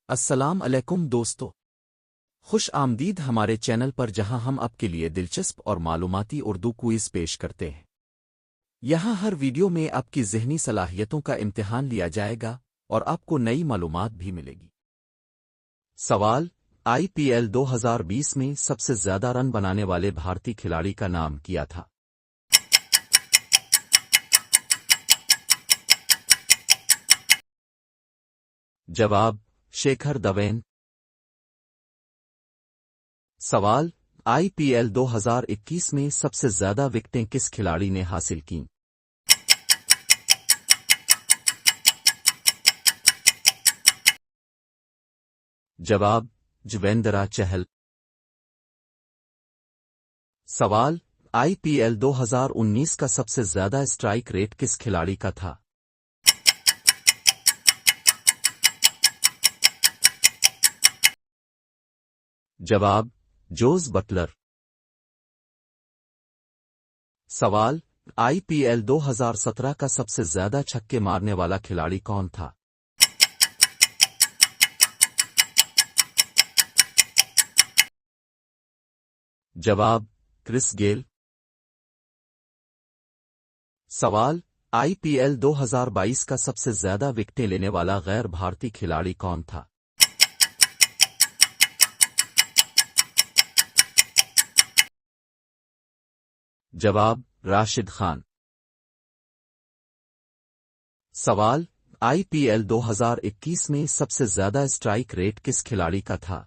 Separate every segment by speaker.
Speaker 1: अस्सलाम अलैकुम दोस्तों। खुश आमदीद हमारे चैनल पर, जहां हम आपके लिए दिलचस्प और मालूमाती उर्दू क्विज़ पेश करते हैं। यहाँ हर वीडियो में आपकी ज़हनी सलाहियतों का इम्तिहान लिया जाएगा और आपको नई मालूमात भी मिलेगी। सवाल: आईपीएल 2020 में सबसे ज्यादा रन बनाने वाले भारतीय खिलाड़ी का नाम क्या था? जवाब: शेखर धवन। सवाल: आईपीएल 2021 में सबसे ज्यादा विकेटें किस खिलाड़ी ने हासिल कीं? जवाब: युजवेंद्र चहल। सवाल: आईपीएल 2019 का सबसे ज्यादा स्ट्राइक रेट किस खिलाड़ी का था? जवाब: जोस बटलर। सवाल: आईपीएल 2017 का सबसे ज्यादा छक्के मारने वाला खिलाड़ी कौन था? जवाब: क्रिस गेल। सवाल: आईपीएल 2022 का सबसे ज्यादा विकेटें लेने वाला गैर भारतीय खिलाड़ी कौन था? जवाब: राशिद खान। सवाल: आईपीएल 2021 में सबसे ज्यादा स्ट्राइक रेट किस खिलाड़ी का था?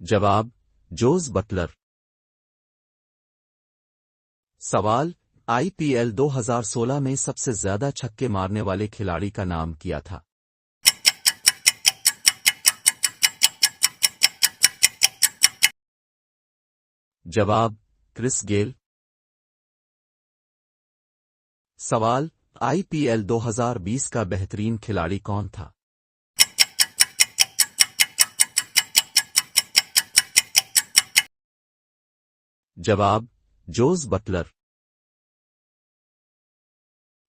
Speaker 1: जवाब: जोस बटलर। सवाल: आईपीएल 2016 में सबसे ज्यादा छक्के मारने वाले खिलाड़ी का नाम क्या था? जवाब: क्रिस गेल। सवाल: आईपीएल 2020 का बेहतरीन खिलाड़ी कौन था? जवाब: जोस बटलर।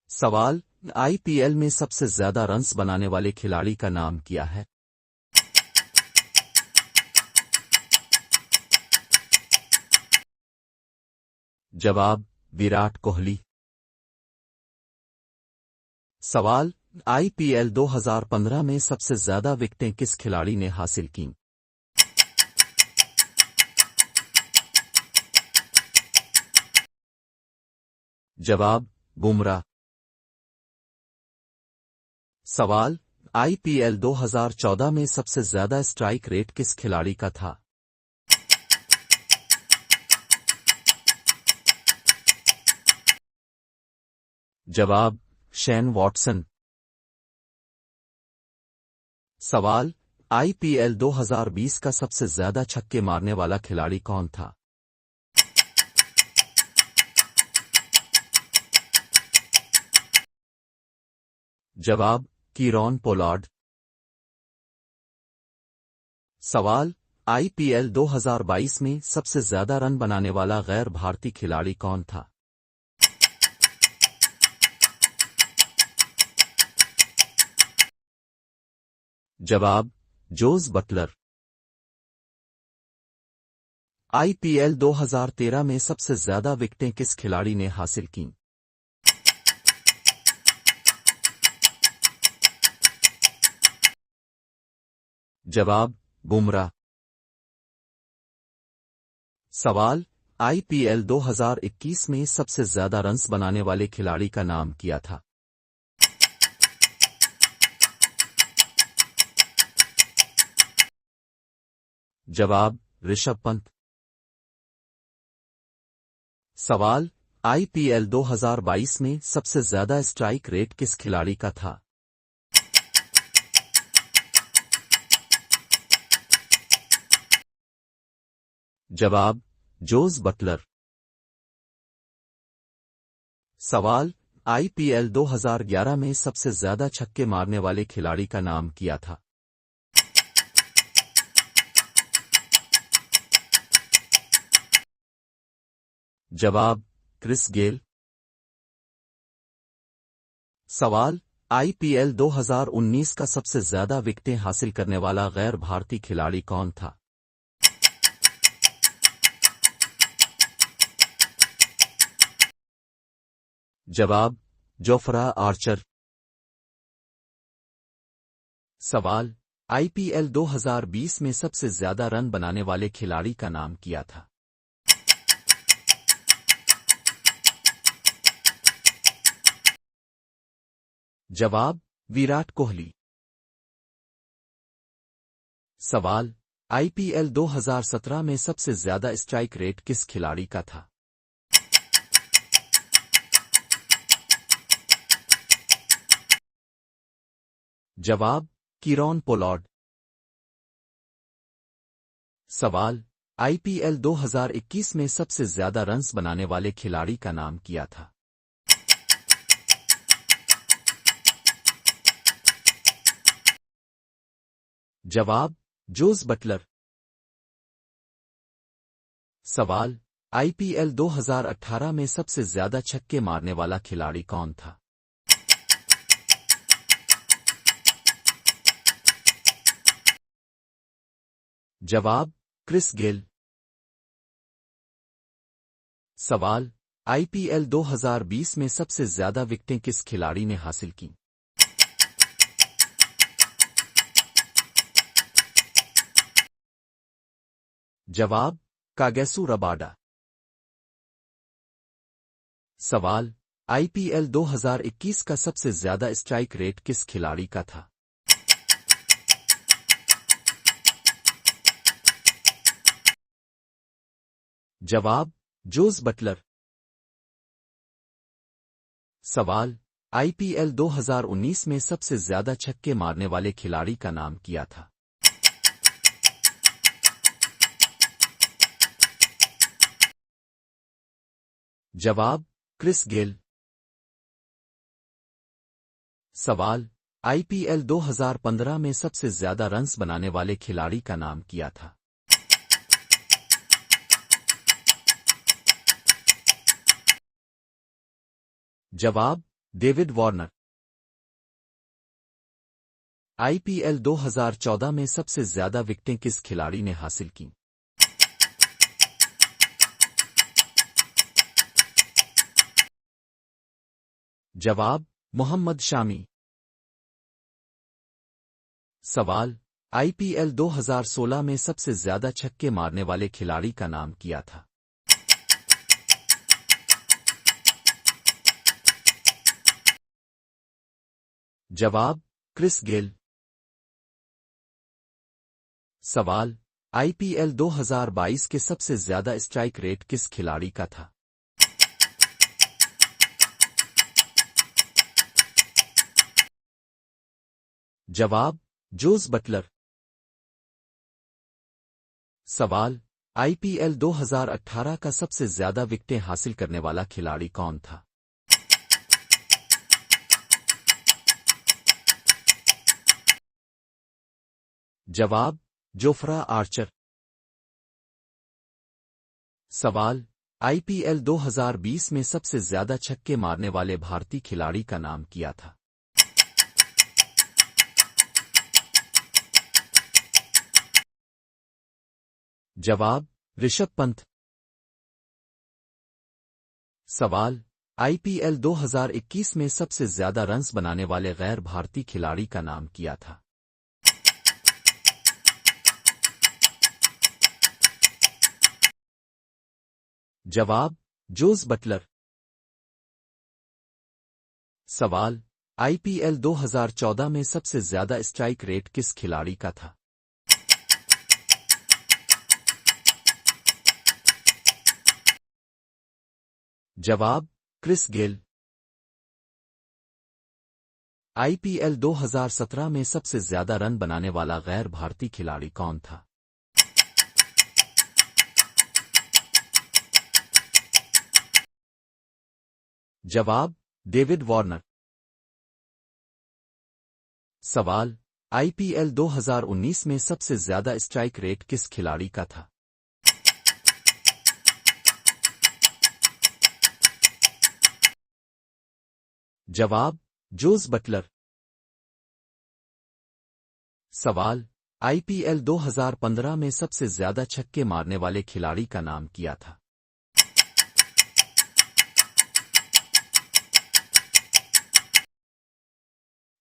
Speaker 1: सवाल: आईपीएल में सबसे ज्यादा रन्स बनाने वाले खिलाड़ी का नाम क्या है? जवाब: विराट कोहली। सवाल: आईपीएल 2015 में सबसे ज्यादा विकेटें किस खिलाड़ी ने हासिल कीं? जवाब: बुमराह। सवाल: आईपीएल 2014 में सबसे ज्यादा स्ट्राइक रेट किस खिलाड़ी का था? जवाब: शेन वॉटसन। सवाल: आईपीएल 2020 का सबसे ज्यादा छक्के मारने वाला खिलाड़ी कौन था? जवाब: कीरॉन पोलार्ड। सवाल: आईपीएल 2022 में सबसे ज्यादा रन बनाने वाला गैर भारतीय खिलाड़ी कौन था? जवाब: जोस बटलर। आईपीएल 2013 में सबसे ज्यादा विकेटें किस खिलाड़ी ने हासिल कीं? जवाब: बुमराह। सवाल: आईपीएल 2021 में सबसे ज्यादा रन्स बनाने वाले खिलाड़ी का नाम क्या था? जवाब: ऋषभ पंत। सवाल: आईपीएल 2022 में सबसे ज्यादा स्ट्राइक रेट किस खिलाड़ी का था? जवाब: जोस बटलर। सवाल: आईपीएल 2011 में सबसे ज्यादा छक्के मारने वाले खिलाड़ी का नाम क्या था? जवाब: क्रिस गेल। सवाल, आईपीएल 2019 का सबसे ज्यादा विकेटें हासिल करने वाला गैर भारतीय खिलाड़ी कौन था? जवाब, जोफ्रा आर्चर। सवाल, आईपीएल 2020 में सबसे ज्यादा रन बनाने वाले खिलाड़ी का नाम क्या था? जवाब, विराट कोहली। सवाल, आईपीएल 2017 में सबसे ज्यादा स्ट्राइक रेट किस खिलाड़ी का था? जवाब, कीरॉन पोलार्ड। सवाल, आईपीएल 2021 में सबसे ज्यादा रन्स बनाने वाले खिलाड़ी का नाम क्या था? जवाब, जोस बटलर। सवाल, आईपीएल 2018 में सबसे ज्यादा छक्के मारने वाला खिलाड़ी कौन था? जवाब, क्रिस गेल। सवाल, आईपीएल 2020 में सबसे ज्यादा विकेटें किस खिलाड़ी ने हासिल की? जवाब, कागेसु रबाडा। सवाल, आईपीएल 2021 का सबसे ज्यादा स्ट्राइक रेट किस खिलाड़ी का था? जवाब, जोस बटलर। सवाल, आईपीएल 2019 में सबसे ज्यादा छक्के मारने वाले खिलाड़ी का नाम क्या था? जवाब, क्रिस गेल। सवाल, आईपीएल 2015 में सबसे ज्यादा रन्स बनाने वाले खिलाड़ी का नाम क्या था? जवाब, डेविड वार्नर। आईपीएल 2014 में सबसे ज्यादा विकेटें किस खिलाड़ी ने हासिल की? जवाब, मोहम्मद शामी। सवाल, आईपीएल 2016 में सबसे ज्यादा छक्के मारने वाले खिलाड़ी का नाम क्या था? जवाब, क्रिस गेल। सवाल, आईपीएल 2022 के सबसे ज्यादा स्ट्राइक रेट किस खिलाड़ी का था? जवाब, जोस बटलर। सवाल, आईपीएल 2018 का सबसे ज्यादा विकेटें हासिल करने वाला खिलाड़ी कौन था? जवाब, जोफ्रा आर्चर। सवाल, आईपीएल 2020 में सबसे ज्यादा छक्के मारने वाले भारतीय खिलाड़ी का नाम क्या था? जवाब, ऋषभ पंत। सवाल, आईपीएल 2021 में सबसे ज्यादा रन्स बनाने वाले गैर भारतीय खिलाड़ी का नाम क्या था? जवाब, जोस बटलर। सवाल, आईपीएल 2014 में सबसे ज्यादा स्ट्राइक रेट किस खिलाड़ी का था? जवाब, क्रिस गेल। आईपीएल 2017 में सबसे ज्यादा रन बनाने वाला गैर भारतीय खिलाड़ी कौन था? जवाब, डेविड वार्नर। सवाल, आईपीएल 2019 में सबसे ज्यादा स्ट्राइक रेट किस खिलाड़ी का था? जवाब, जोस बटलर। सवाल, आईपीएल 2015 में सबसे ज्यादा छक्के मारने वाले खिलाड़ी का नाम क्या था?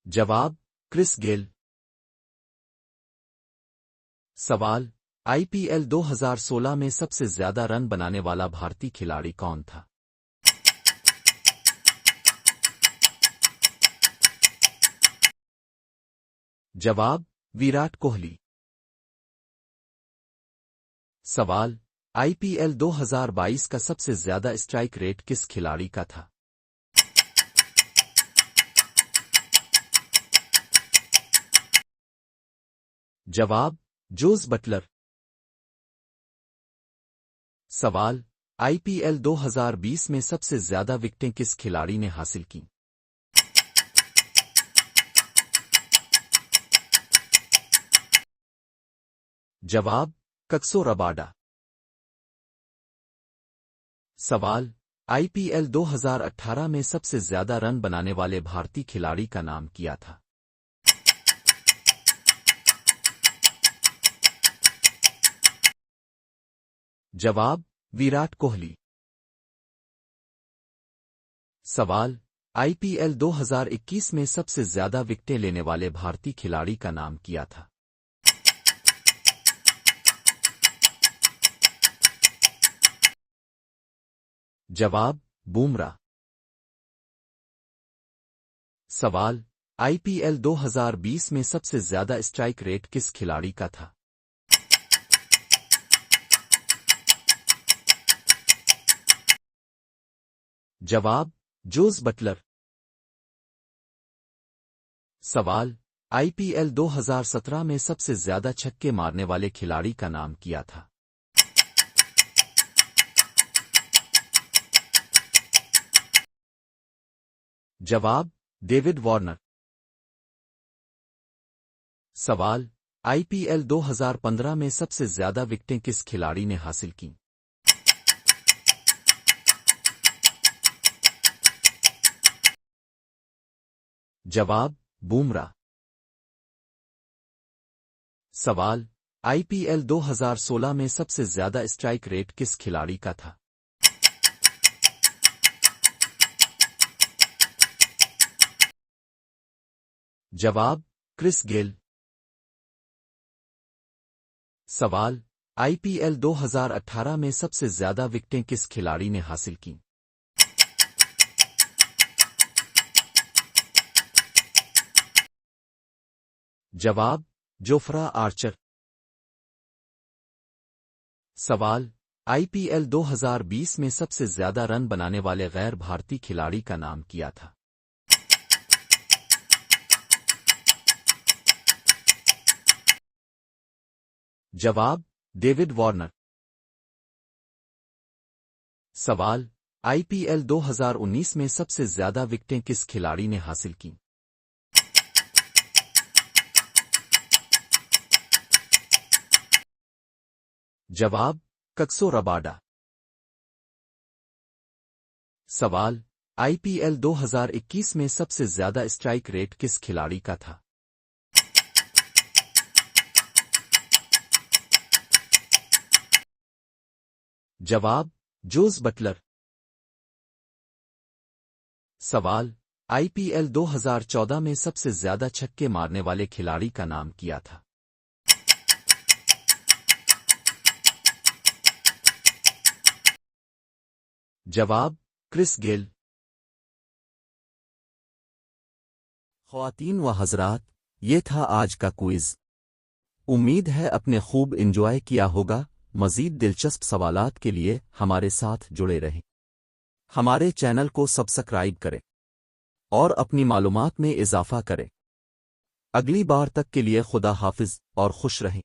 Speaker 1: जवाब, क्रिस गेल। सवाल, आईपीएल 2016 में सबसे ज्यादा रन बनाने वाला भारतीय खिलाड़ी कौन था? जवाब, विराट कोहली। सवाल, आईपीएल 2022 का सबसे ज्यादा स्ट्राइक रेट किस खिलाड़ी का था? जवाब, जोस बटलर। सवाल, आईपीएल 2020 में सबसे ज्यादा विकेटें किस खिलाड़ी ने हासिल की? जवाब, कक्सो रबाडा। सवाल, आईपीएल 2018 में सबसे ज्यादा रन बनाने वाले भारतीय खिलाड़ी का नाम क्या था? जवाब, विराट कोहली। सवाल, आईपीएल 2021 में सबसे ज्यादा विकेटें लेने वाले भारतीय खिलाड़ी का नाम क्या था? जवाब, बुमराह। सवाल, आईपीएल 2020 में सबसे ज्यादा स्ट्राइक रेट किस खिलाड़ी का था? जवाब, जोस बटलर। सवाल, आईपीएल 2017 में सबसे ज्यादा छक्के मारने वाले खिलाड़ी का नाम क्या था? जवाब, डेविड वार्नर। सवाल, आईपीएल 2015 में सबसे ज्यादा विकेटें किस खिलाड़ी ने हासिल की? जवाब, बुमराह। सवाल, आईपीएल 2016 में सबसे ज्यादा स्ट्राइक रेट किस खिलाड़ी का था? जवाब, क्रिस गेल। सवाल, आईपीएल 2018 में सबसे ज्यादा विकेटें किस खिलाड़ी ने हासिल की? जवाब, जोफ्रा आर्चर। सवाल, आईपीएल 2020 में सबसे ज्यादा रन बनाने वाले गैर भारतीय खिलाड़ी का नाम क्या था? जवाब, डेविड वार्नर। सवाल, आईपीएल 2019 में सबसे ज्यादा विकेटें किस खिलाड़ी ने हासिल की? जवाब, कक्सो रबाडा। सवाल, आईपीएल 2021 में सबसे ज्यादा स्ट्राइक रेट किस खिलाड़ी का था? जवाब, जोस बटलर। सवाल, आईपीएल 2014 में सबसे ज्यादा छक्के मारने वाले खिलाड़ी का नाम क्या था? जवाब, क्रिस गेल। ख्वातीन व हजरात, ये था आज का क्विज। उम्मीद है अपने खूब एंजॉय किया होगा। मजीद दिलचस्प सवालात के लिए हमारे साथ जुड़े रहें। हमारे चैनल को सब्सक्राइब करें और अपनी मालूमात में इजाफा करें। अगली बार तक के लिए खुदा हाफिज और खुश रहें।